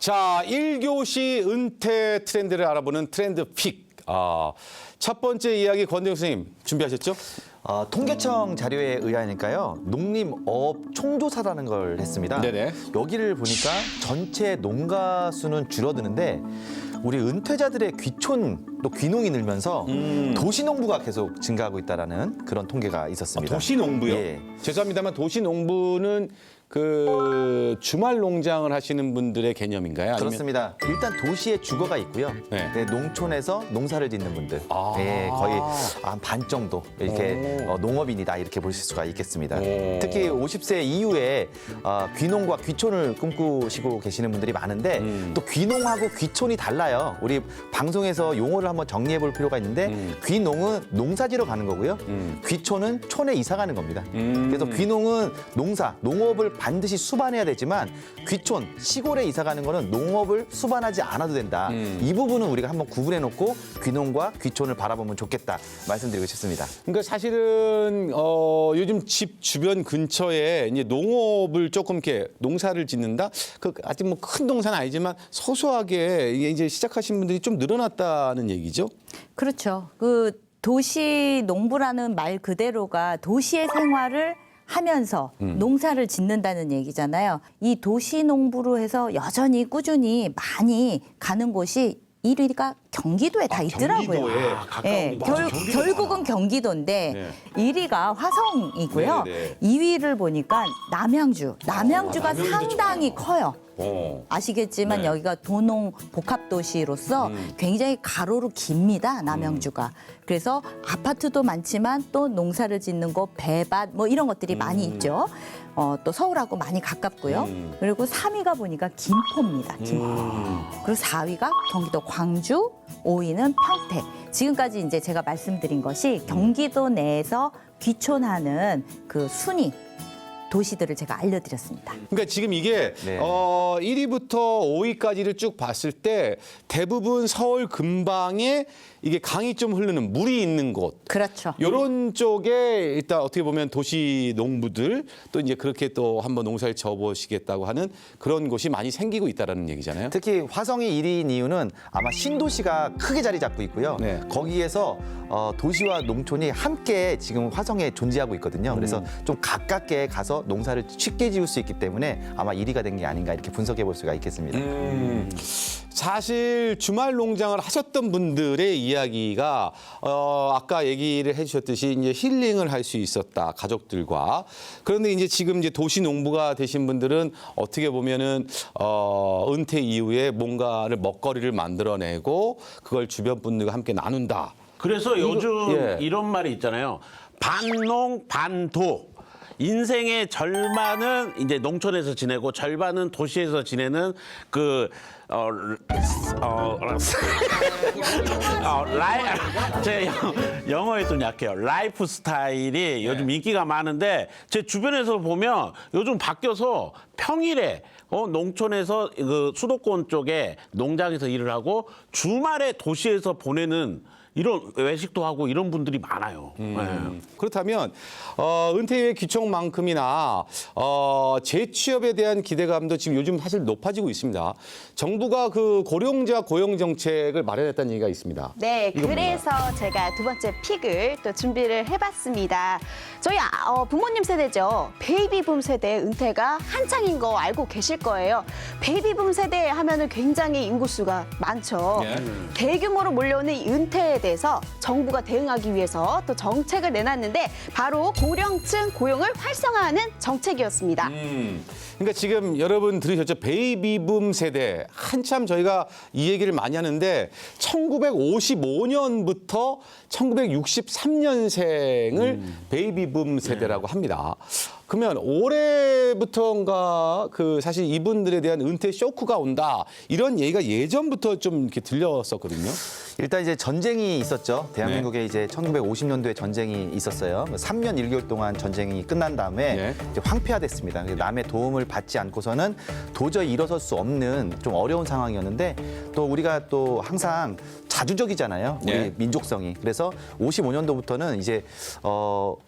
자, 1교시 은퇴 트렌드를 알아보는 트렌드 픽. 첫 번째 이야기 권대웅 선생님 준비하셨죠? 통계청 자료에 의하니까요. 농림어업 총조사라는 걸 했습니다. 네네. 여기를 보니까 전체 농가 수는 줄어드는데 우리 은퇴자들의 귀촌 또 귀농이 늘면서 도시농부가 계속 증가하고 있다라는 그런 통계가 있었습니다. 도시농부요? 예. 죄송합니다만 도시농부는 그 주말 농장을 하시는 분들의 개념인가요? 아니면... 그렇습니다. 일단 도시에 주거가 있고요. 네. 네, 농촌에서 농사를 짓는 분들, 네, 거의 한 반 정도 이렇게 농업인이다 이렇게 보실 수가 있겠습니다. 특히 50세 이후에 귀농과 귀촌을 꿈꾸시고 계시는 분들이 많은데 또 귀농하고 귀촌이 달라요. 우리 방송에서 용어를 한번 정리해 볼 필요가 있는데 귀농은 농사지러 가는 거고요. 귀촌은 촌에 이사 가는 겁니다. 그래서 귀농은 농업을 반드시 수반해야 되지만 귀촌, 시골에 이사 가는 거는 농업을 수반하지 않아도 된다. 이 부분은 우리가 한번 구분해 놓고 귀농과 귀촌을 바라보면 좋겠다 말씀드리고 싶습니다. 그러니까 사실은 요즘 집 주변 근처에 이제 농업을 조금 이렇게 농사를 짓는다. 그 아직 뭐 큰 농사는 아니지만 소소하게 이제 시작하신 분들이 좀 늘어났다는 얘기죠. 그렇죠. 그 도시 농부라는 말 그대로가 도시의 생활을 하면서 농사를 짓는다는 얘기잖아요. 이 도시 농부로 해서 여전히 꾸준히 많이 가는 곳이 1위가 경기도에 다 있더라고요. 경기도에 예, 결국은 경기도인데 네. 1위가 화성이고요. 네, 네. 2위를 보니까 남양주가 상당히 커요. 아시겠지만 네. 여기가 도농 복합도시로서 굉장히 가로로 깁니다. 남양주가. 그래서 아파트도 많지만 또 농사를 짓는 곳, 배밭 뭐 이런 것들이 많이 있죠. 또 서울하고 많이 가깝고요. 그리고 3위가 보니까 김포입니다. 김포. 그리고 4위가 경기도 광주, 5위는 평택. 지금까지 이제 제가 말씀드린 것이 경기도 내에서 귀촌하는 그 순위 도시들을 제가 알려드렸습니다. 그러니까 지금 이게 네. 1위부터 5위까지를 쭉 봤을 때 대부분 서울 근방에 이게 강이 좀 흐르는 물이 있는 곳. 그렇죠. 이런 쪽에 일단 어떻게 보면 도시 농부들 또 이제 그렇게 또 한번 농사를 지어보시겠다고 하는 그런 곳이 많이 생기고 있다라는 얘기잖아요. 특히 화성이 1위인 이유는 아마 신도시가 크게 자리 잡고 있고요. 네. 거기에서 도시와 농촌이 함께 지금 화성에 존재하고 있거든요. 그래서 좀 가깝게 가서 농사를 쉽게 지을 수 있기 때문에 아마 1위가 된 게 아닌가 이렇게 분석해 볼 수가 있겠습니다. 사실 주말 농장을 하셨던 분들의 이야기가 아까 얘기를 해주셨듯이 이제 힐링을 할 수 있었다 가족들과. 그런데 이제 지금 이제 도시 농부가 되신 분들은 어떻게 보면은 은퇴 이후에 뭔가를 먹거리를 만들어내고 그걸 주변 분들과 함께 나눈다. 그래서 요즘 예. 이런 말이 있잖아요. 반농 반도. 인생의 절반은 이제 농촌에서 지내고 절반은 도시에서 지내는 제 영어에 좀 약해요. 라이프 스타일이 요즘 인기가 많은데 제 주변에서 보면 요즘 바뀌어서 평일에 농촌에서 그 수도권 쪽에 농장에서 일을 하고 주말에 도시에서 보내는 이런 외식도 하고 이런 분들이 많아요. 네. 그렇다면 은퇴 후의 귀촌만큼이나 재취업에 대한 기대감도 지금 요즘 사실 높아지고 있습니다. 정부가 그 고령자 고용 정책을 마련했다는 얘기가 있습니다. 네, 이건 그래서 제가 두 번째 픽을 또 준비를 해봤습니다. 저희 부모님 세대죠. 베이비붐 세대의 은퇴가 한창인 거 알고 계실 거예요. 베이비붐 세대 하면은 굉장히 인구수가 많죠. 예. 대규모로 몰려오는 이 은퇴에 대해서 정부가 대응하기 위해서 또 정책을 내놨는데 바로 고령층 고용을 활성화하는 정책이었습니다. 그러니까 지금 여러분 들으셨죠? 베이비붐 세대. 한참 저희가 이 얘기를 많이 하는데 1955년부터 1963년생을 베이비붐 세대라고 합니다. 그러면 올해부터인가 그 사실 이분들에 대한 은퇴 쇼크가 온다. 이런 얘기가 예전부터 좀 이렇게 들렸었거든요. 일단 이제 전쟁이 있었죠. 대한민국에 이제 1950년도에 전쟁이 있었어요. 3년 1개월 동안 전쟁이 끝난 다음에 이제 황폐화됐습니다. 남의 도움을 받지 않고서는 도저히 일어설 수 없는 좀 어려운 상황이었는데 또 우리가 또 항상 다주적이잖아요. 우리 네. 민족성이. 그래서 55년도부터는 이제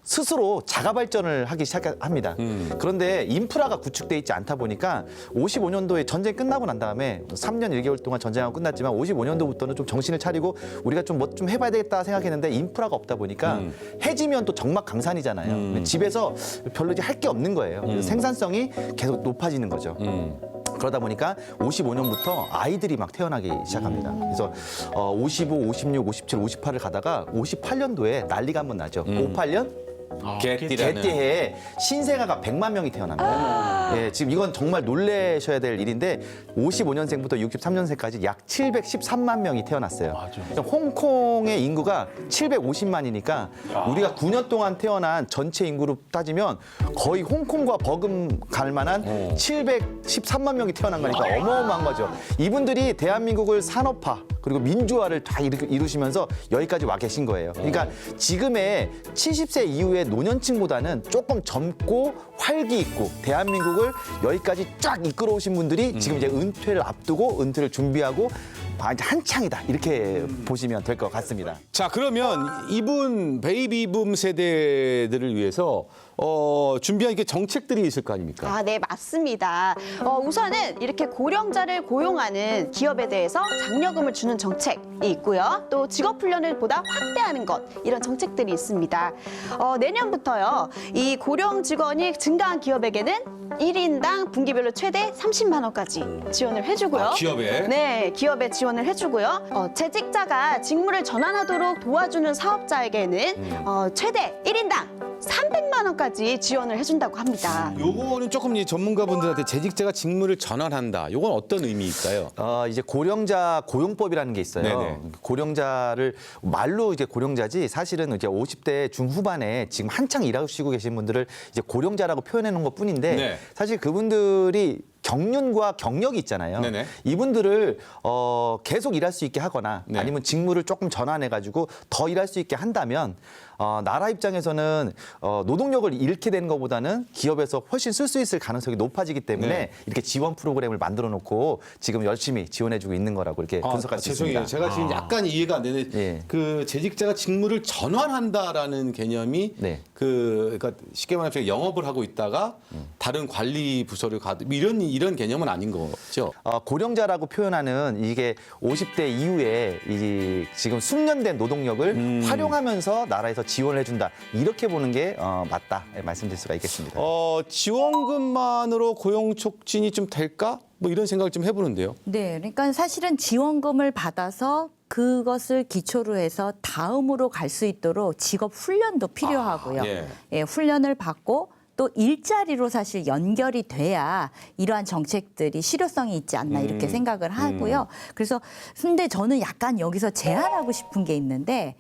스스로 자가 발전을 하기 시작합니다. 그런데 인프라가 구축돼 있지 않다 보니까 55년도에 전쟁 끝나고 난 다음에 3년 1개월 동안 전쟁하고 끝났지만 55년도부터는 좀 정신을 차리고 우리가 좀 뭐 좀 해봐야 되겠다 생각했는데 인프라가 없다 보니까 해지면 또 정막 강산이잖아요. 집에서 별로 이제 할 게 없는 거예요. 그래서 생산성이 계속 높아지는 거죠. 그러다 보니까 55년부터 아이들이 막 태어나기 시작합니다. 그래서 55, 56, 57, 58을 가다가 58년도에 난리가 한번 나죠. 58년 개띠라는. 개띠해에 신생아가 100만 명이 태어납니다. 예, 지금 이건 정말 놀라셔야 될 일인데 55년생부터 63년생까지 약 713만 명이 태어났어요. 홍콩의 인구가 750만이니까 우리가 9년 동안 태어난 전체 인구로 따지면 거의 홍콩과 버금갈 만한 713만 명이 태어난 거니까 어마어마한 거죠. 이분들이 대한민국을 산업화 그리고 민주화를 다 이루시면서 여기까지 와 계신 거예요. 그러니까 지금의 70세 이후의 노년층보다는 조금 젊고 활기 있고 대한민국을 여기까지 쫙 이끌어오신 분들이 지금 이제 은퇴를 앞두고 은퇴를 준비하고 이제 한창이다 이렇게 보시면 될 것 같습니다. 자, 그러면 이분 베이비붐 세대들을 위해서 준비한 이렇게 정책들이 있을 거 아닙니까? 아, 네, 맞습니다. 우선은 이렇게 고령자를 고용하는 기업에 대해서 장려금을 주는 정책이 있고요. 또 직업 훈련을 보다 확대하는 것, 이런 정책들이 있습니다. 내년부터요, 이 고령 직원이 증가한 기업에게는 1인당 분기별로 최대 30만 원까지 지원을 해주고요. 아, 기업에? 네, 기업에 지원을 해주고요. 재직자가 직무를 전환하도록 도와주는 사업자에게는 최대 1인당 300만 원까지 지원을 해준다고 합니다. 요거는 조금 이 전문가분들한테 재직자가 직무를 전환한다. 요건 어떤 의미일까요? 이제 고령자 고용법이라는 게 있어요. 네네. 고령자를 말로 이제 고령자지 사실은 이제 50대 중후반에 지금 한창 일하시고 계신 분들을 이제 고령자라고 표현해 놓은 것 뿐인데 네. 사실 그분들이 경륜과 경력이 있잖아요. 네네. 이분들을 계속 일할 수 있게 하거나 네. 아니면 직무를 조금 전환해 가지고 더 일할 수 있게 한다면 나라 입장에서는 노동력을 잃게 되는 것보다는 기업에서 훨씬 쓸 수 있을 가능성이 높아지기 때문에 네. 이렇게 지원 프로그램을 만들어 놓고 지금 열심히 지원해주고 있는 거라고 이렇게 분석할 수 죄송해요. 있습니다. 제가 지금 약간 이해가 안 되는데 예. 그 재직자가 직무를 전환한다라는 개념이 네. 그러니까 쉽게 말하면 영업을 하고 있다가 다른 관리 부서를 가도 이런 개념은 아닌 거죠. 고령자라고 표현하는 이게 50대 이후에 지금 숙련된 노동력을 활용하면서 나라에서 지원을 해준다 이렇게 보는 게 맞다 말씀드릴 수가 있겠습니다. 지원금만으로 고용 촉진이 좀 될까? 뭐 이런 생각을 좀 해보는데요. 네, 그러니까 사실은 지원금을 받아서 그것을 기초로 해서 다음으로 갈 수 있도록 직업 훈련도 필요하고요. 예. 예, 훈련을 받고 또 일자리로 사실 연결이 돼야 이러한 정책들이 실효성이 있지 않나 이렇게 생각을 하고요. 그래서 근데 저는 약간 여기서 제안하고 싶은 게 있는데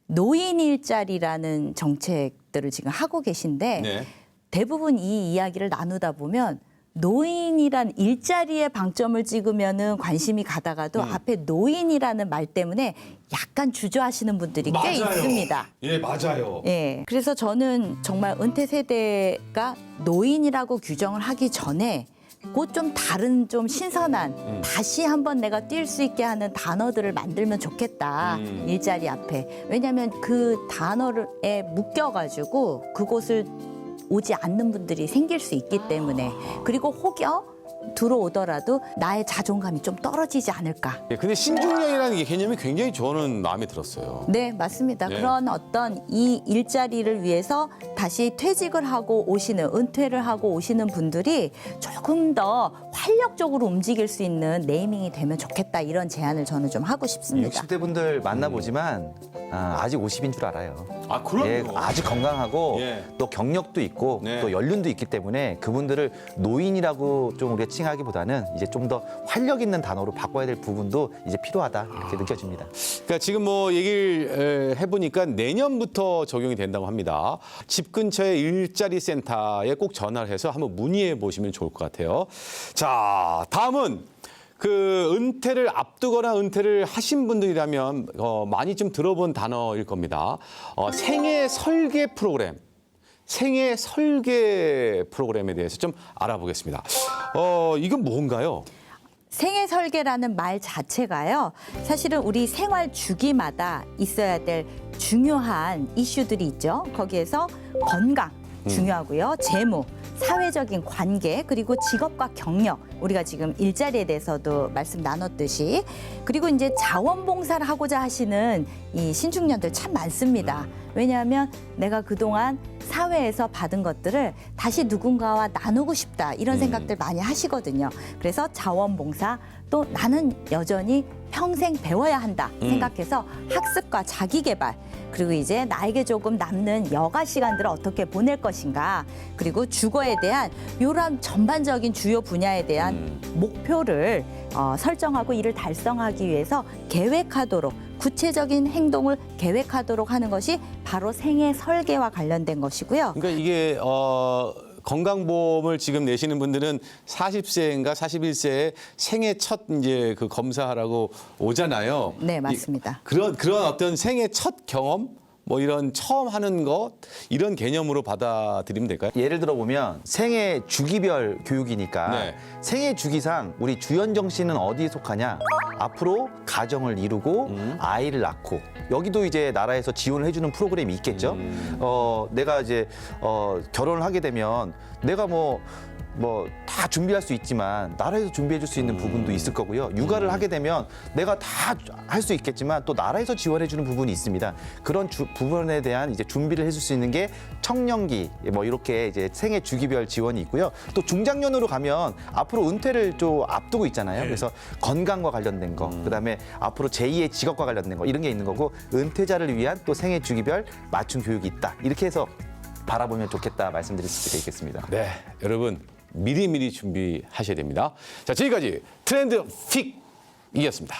노인 일자리라는 정책들을 지금 하고 계신데 네. 대부분 이 이야기를 나누다 보면 노인이란 일자리에 방점을 찍으면은 관심이 가다가도 앞에 노인이라는 말 때문에 약간 주저하시는 분들이 꽤 있습니다. 예, 맞아요. 예. 그래서 저는 정말 은퇴 세대가 노인이라고 규정을 하기 전에 그 좀 다른 좀 신선한 다시 한번 내가 뛸 수 있게 하는 단어들을 만들면 좋겠다. 일자리 앞에. 왜냐하면 그 단어에 묶여가지고 그곳을 오지 않는 분들이 생길 수 있기 때문에 그리고 혹여 들어오더라도 나의 자존감이 좀 떨어지지 않을까. 예, 근데 신중년이라는 게 개념이 굉장히 저는 마음에 들었어요. 네, 맞습니다. 네. 그런 어떤 이 일자리를 위해서 다시 퇴직을 하고 오시는, 은퇴를 하고 오시는 분들이 조금 더 활력적으로 움직일 수 있는 네이밍이 되면 좋겠다. 이런 제안을 저는 좀 하고 싶습니다. 60대 분들 만나보지만 아직 50인 줄 알아요. 아, 그럼요. 예, 아주 건강하고 예. 또 경력도 있고 네. 또 연륜도 있기 때문에 그분들을 노인이라고 좀 우리가 칭하기보다는 이제 좀 더 활력 있는 단어로 바꿔야 될 부분도 이제 필요하다 이렇게 느껴집니다. 그러니까 지금 뭐 얘기를 해보니까 내년부터 적용이 된다고 합니다. 집 근처의 일자리 센터에 꼭 전화를 해서 한번 문의해 보시면 좋을 것 같아요. 자, 다음은 그 은퇴를 앞두거나 은퇴를 하신 분들이라면 많이 좀 들어본 단어일 겁니다. 생애 설계 프로그램. 생애 설계 프로그램에 대해서 좀 알아보겠습니다. 이건 뭔가요? 생애 설계라는 말 자체가요. 사실은 우리 생활 주기마다 있어야 될 중요한 이슈들이 있죠. 거기에서 건강 중요하고요. 재무, 사회적인 관계, 그리고 직업과 경력, 우리가 지금 일자리에 대해서도 말씀 나눴듯이, 그리고 이제 자원봉사를 하고자 하시는 이 신중년들 참 많습니다. 왜냐하면 내가 그동안 사회에서 받은 것들을 다시 누군가와 나누고 싶다, 이런 생각들 많이 하시거든요. 그래서 자원봉사, 또 나는 여전히 평생 배워야 한다 생각해서 학습과 자기개발, 그리고 이제 나에게 조금 남는 여가 시간들을 어떻게 보낼 것인가, 그리고 주거에 대한 이런 전반적인 주요 분야에 대한 목표를 설정하고 이를 달성하기 위해서 계획하도록, 구체적인 행동을 계획하도록 하는 것이 바로 생애 설계와 관련된 것이고요. 그러니까 이게 건강보험을 지금 내시는 분들은 40세인가 41세에 생애 첫 이제 그 검사하라고 오잖아요. 네, 맞습니다. 그런 어떤 생애 첫 경험, 뭐 이런 처음 하는 것, 이런 개념으로 받아들이면 될까요? 예를 들어 보면 생애 주기별 교육이니까 네. 생애 주기상 우리 주현정 씨는 어디에 속하냐? 앞으로 가정을 이루고 아이를 낳고, 여기도 이제 나라에서 지원을 해주는 프로그램이 있겠죠. 내가 이제 결혼을 하게 되면 내가 뭐 다 준비할 수 있지만 나라에서 준비해 줄 수 있는 부분도 있을 거고요. 육아를 하게 되면 내가 다 할 수 있겠지만 또 나라에서 지원해 주는 부분이 있습니다. 그런 부분에 대한 이제 준비를 해줄 수 있는 게 청년기, 뭐 이렇게 이제 생애 주기별 지원이 있고요. 또 중장년으로 가면 앞으로 은퇴를 좀 앞두고 있잖아요. 그래서 건강과 관련된 거, 그다음에 앞으로 제2의 직업과 관련된 거, 이런 게 있는 거고, 은퇴자를 위한 또 생애 주기별 맞춤 교육이 있다. 이렇게 해서 바라보면 좋겠다 말씀드릴 수 있겠습니다. 네, 여러분 미리미리 준비하셔야 됩니다. 자, 지금까지 트렌드 픽이었습니다.